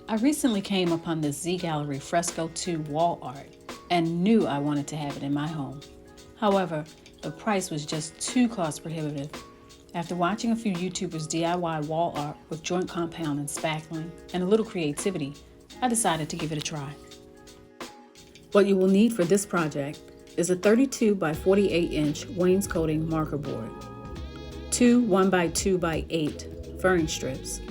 I recently came upon this ZGallerie Fresco 2 wall art and knew I wanted to have it in my home. However, the price was just too cost prohibitive. After watching a few YouTubers DIY wall art with joint compound and spackling and a little creativity, I decided to give it a try. What you will need for this project is a 32 by 48 inch wainscoting marker board, two 1 by 2 by 8 furring strips,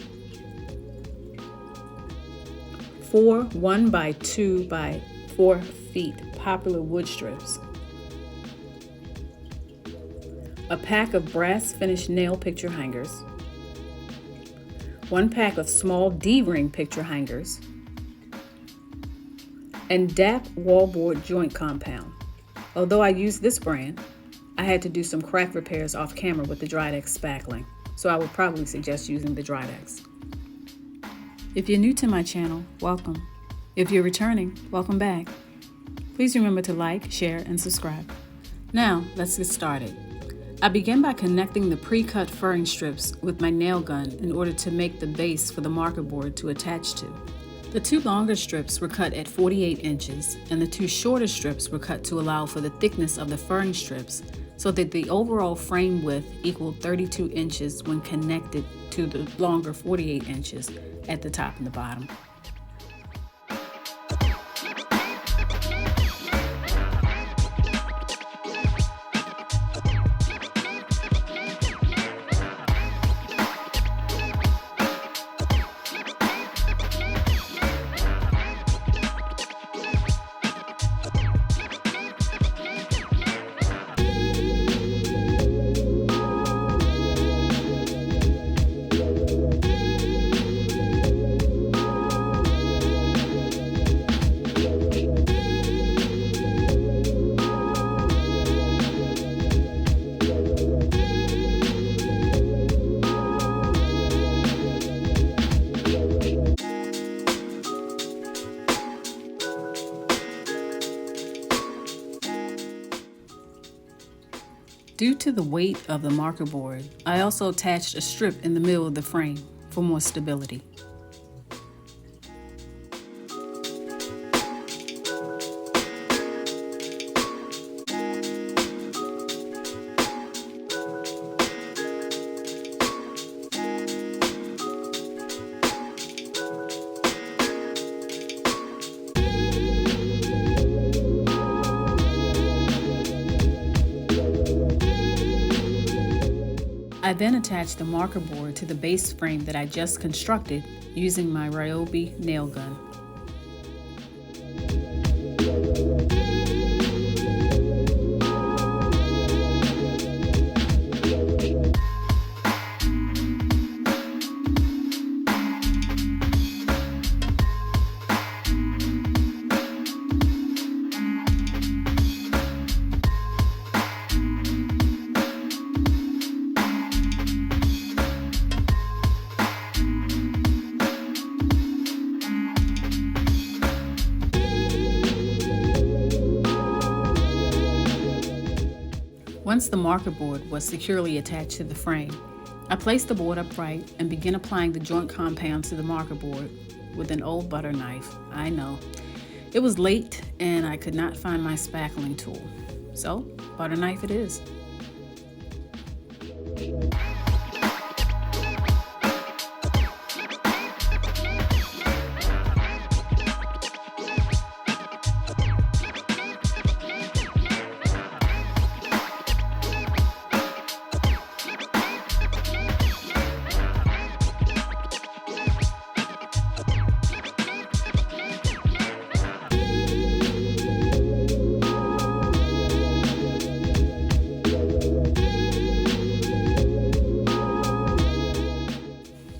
4 1 by 2 by 4 feet poplar wood strips, a pack of brass finished nail picture hangers, 1 pack of small D-ring picture hangers, and Dupe wallboard joint compound. Although I used this brand, I had to do some crack repairs off camera with the Drydex spackling, so I would probably suggest using the Drydex. If you're new to my channel, welcome. If you're returning, welcome back. Please remember to like, share, and subscribe. Now, let's get started. I began by connecting the pre-cut furring strips with my nail gun in order to make the base for the marker board to attach to. The 2 longer strips were cut at 48 inches, and the 2 shorter strips were cut to allow for the thickness of the furring strips so that the overall frame width equaled 32 inches when connected to the longer 48 inches at the top and the bottom. Due to the weight of the marker board, I also attached a strip in the middle of the frame for more stability. I then attached the marker board to the base frame that I just constructed using my Ryobi nail gun. Once the marker board was securely attached to the frame, I placed the board upright and began applying the joint compound to the marker board with an old butter knife. I know. It was late and I could not find my spackling tool, so butter knife it is.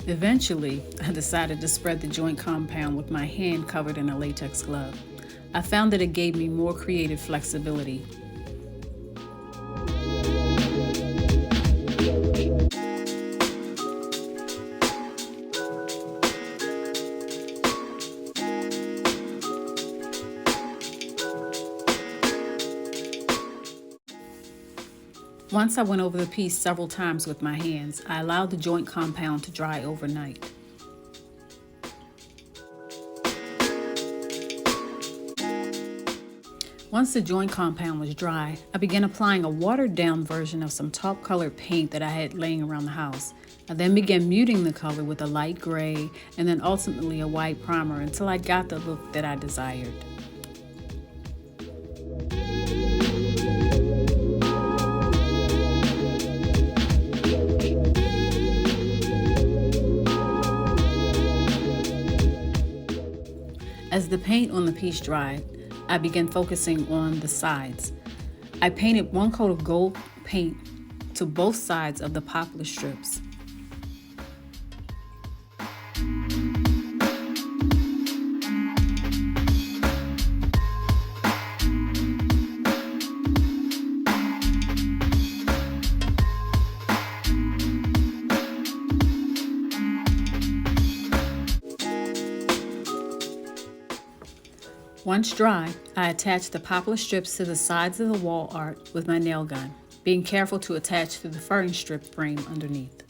Eventually, I decided to spread the joint compound with my hand covered in a latex glove. I found that it gave me more creative flexibility. Once I went over the piece several times with my hands, I allowed the joint compound to dry overnight. Once the joint compound was dry, I began applying a watered-down version of some top-colored paint that I had laying around the house. I then began muting the color with a light gray and then ultimately a white primer until I got the look that I desired. As the paint on the piece dried, I began focusing on the sides. I painted one coat of gold paint to both sides of the poplar strips. Once dry, I attached the poplar strips to the sides of the wall art with my nail gun, being careful to attach to the furring strip frame underneath.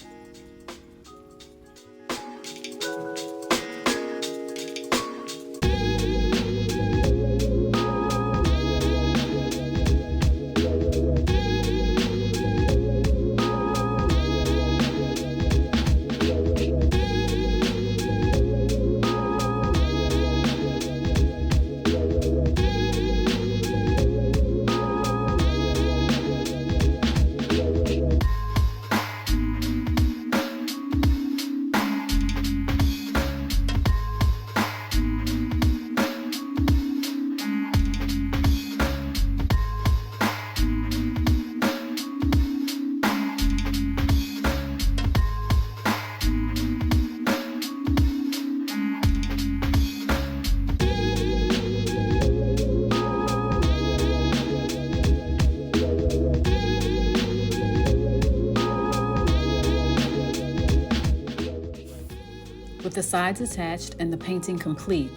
With the sides attached and the painting complete,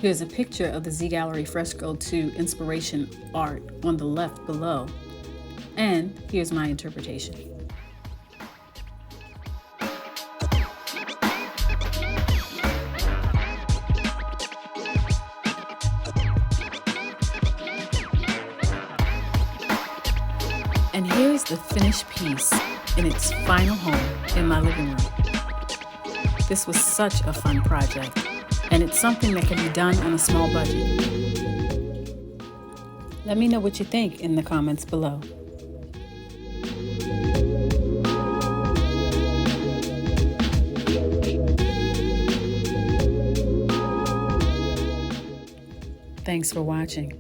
here's a picture of the ZGallerie Fresco 2 inspiration art on the left below, and here's my interpretation. And here's the finished piece in its final home in my living room. This was such a fun project, and it's something that can be done on a small budget. Let me know what you think in the comments below. Thanks for watching.